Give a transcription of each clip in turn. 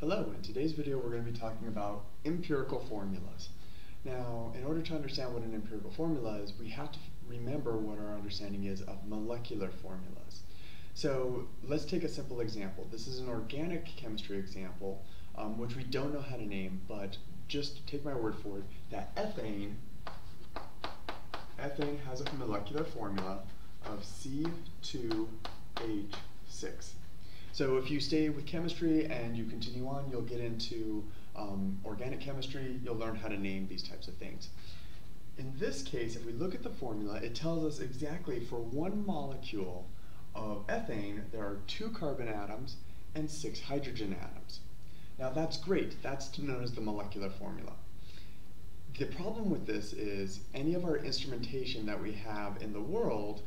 Hello, in today's video we're going to be talking about empirical formulas. Now, in order to understand what an empirical formula is, we have to remember what our understanding is of molecular formulas. So let's take a simple example. This is an organic chemistry example, which we don't know how to name, but just take my word for it, that ethane has a molecular formula of C2H6. So if you stay with chemistry and you continue on, you'll get into organic chemistry, you'll learn how to name these types of things. In this case, if we look at the formula, it tells us exactly for one molecule of ethane, there are 2 carbon atoms and 6 hydrogen atoms. Now that's great, that's known as the molecular formula. The problem with this is any of our instrumentation that we have in the world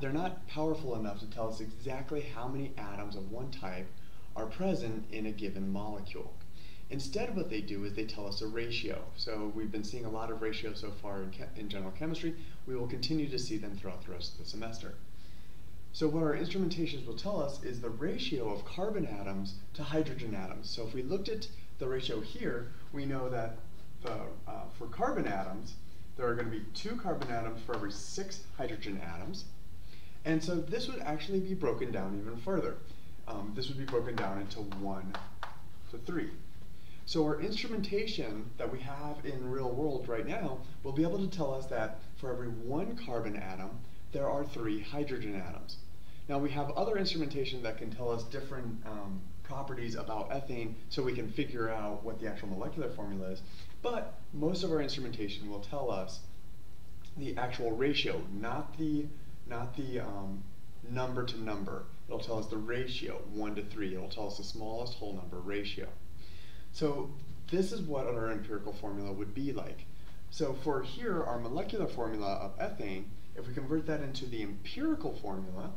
they're not powerful enough to tell us exactly how many atoms of one type are present in a given molecule. Instead, what they do is they tell us a ratio. So we've been seeing a lot of ratios so far in general chemistry. We will continue to see them throughout the rest of the semester. So what our instrumentations will tell us is the ratio of carbon atoms to hydrogen atoms. So if we looked at the ratio here, we know that for carbon atoms, there are going to be 2 carbon atoms for every 6 hydrogen atoms. And so this would actually be broken down even further. This would be broken down into 1 to 3. So our instrumentation that we have in real world right now will be able to tell us that for every 1 carbon atom, there are 3 hydrogen atoms. Now we have other instrumentation that can tell us different properties about ethane so we can figure out what the actual molecular formula is. But most of our instrumentation will tell us the actual ratio, not the number to number. It'll tell us the ratio, 1 to 3. It'll tell us the smallest whole number ratio. So this is what our empirical formula would be like. So for here, our molecular formula of ethane, if we convert that into the empirical formula,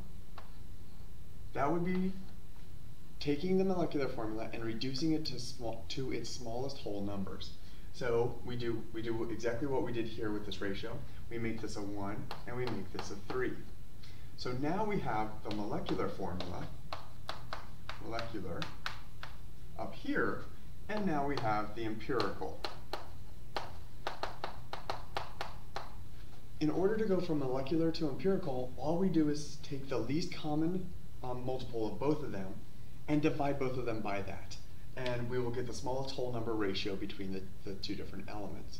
that would be taking the molecular formula and reducing it to its smallest whole numbers. So we do exactly what we did here with this ratio. We make this a 1 and we make this a 3. So now we have the molecular formula, up here, and now we have the empirical. In order to go from molecular to empirical, all we do is take the least common multiple of both of them and divide both of them by that. And we will get the smallest whole number ratio between the 2 different elements.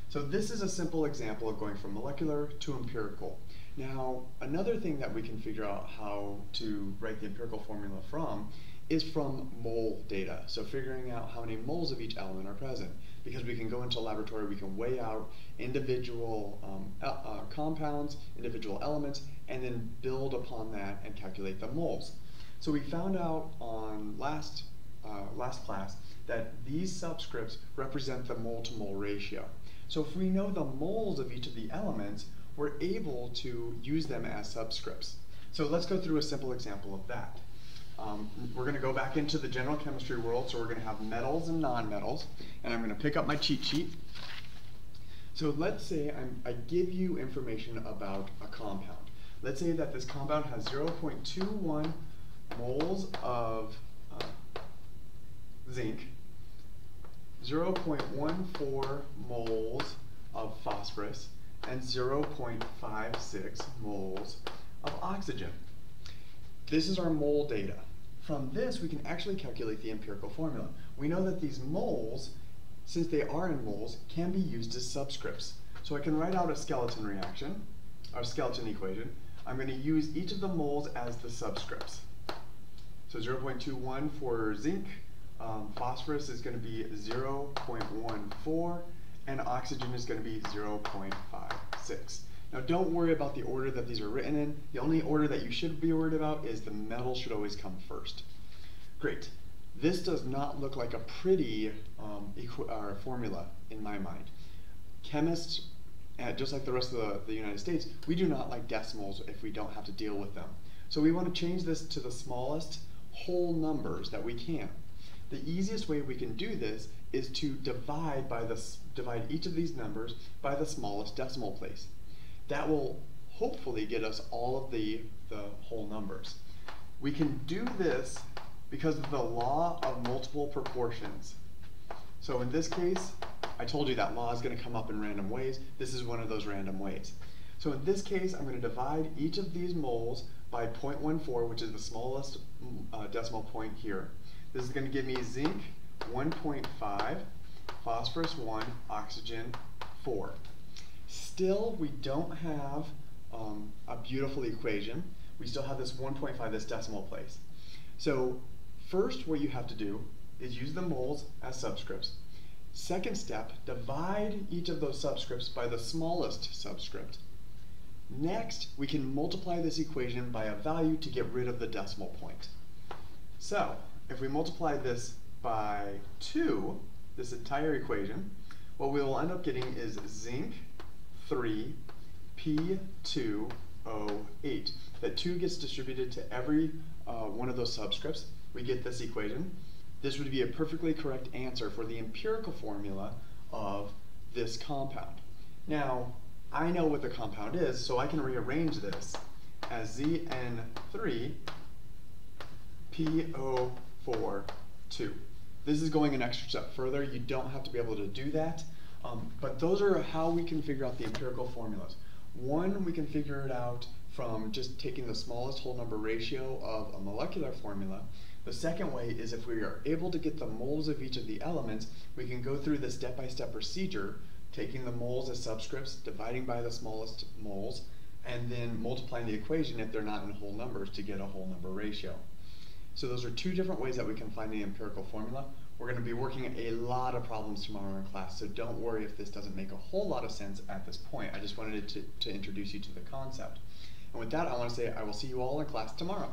So this is a simple example of going from molecular to empirical. Now, another thing that we can figure out how to write the empirical formula from is from mole data. So figuring out how many moles of each element are present. Because we can go into a laboratory, we can weigh out individual compounds, individual elements, and then build upon that and calculate the moles. So we found out on last class that these subscripts represent the mole-to-mole ratio. So if we know the moles of each of the elements, we're able to use them as subscripts. So let's go through a simple example of that. We're going to go back into the general chemistry world, so we're going to have metals and nonmetals, and I'm going to pick up my cheat sheet. So let's say I give you information about a compound. Let's say that this compound has 0.21 moles of zinc, 0.14 moles of phosphorus, and 0.56 moles of oxygen. This is our mole data. From this, we can actually calculate the empirical formula. We know that these moles, since they are in moles, can be used as subscripts. So I can write out a skeleton reaction, or skeleton equation. I'm going to use each of the moles as the subscripts. So 0.21 for zinc, phosphorus is going to be 0.14, and oxygen is going to be 0.56. Now don't worry about the order that these are written in. The only order that you should be worried about is the metal should always come first. Great. This does not look like a pretty formula in my mind. Chemists, just like the rest of the United States, we do not like decimals if we don't have to deal with them. So we want to change this to the smallest whole numbers that we can. The easiest way we can do this is to divide each of these numbers by the smallest decimal place. That will hopefully get us all of the whole numbers. We can do this Because of the law of multiple proportions. So in this case, I told you that law is going to come up in random ways. This is one of those random ways. So in this case, I'm going to divide each of these moles by 0.14, which is the smallest decimal point here. This is going to give me zinc 1.5, phosphorus 1, oxygen 4. Still, we don't have a beautiful equation. We still have this 1.5, this decimal place. So first, what you have to do is use the moles as subscripts. Second step, divide each of those subscripts by the smallest subscript. Next, we can multiply this equation by a value to get rid of the decimal point. So, if we multiply this by 2, this entire equation, what we will end up getting is zinc 3 P2O8. That 2 gets distributed to every one of those subscripts. We get this equation. This would be a perfectly correct answer for the empirical formula of this compound. Now, I know what the compound is, so I can rearrange this as ZN3PO42. This is going an extra step further. You don't have to be able to do that, but those are how we can figure out the empirical formulas. One, we can figure it out from just taking the smallest whole number ratio of a molecular formula. The second way is if we are able to get the moles of each of the elements, we can go through the step-by-step procedure, taking the moles as subscripts, dividing by the smallest moles, and then multiplying the equation if they're not in whole numbers to get a whole number ratio. So those are two different ways that we can find the empirical formula. We're going to be working a lot of problems tomorrow in class, so don't worry if this doesn't make a whole lot of sense at this point. I just wanted to introduce you to the concept. And with that, I want to say I will see you all in class tomorrow.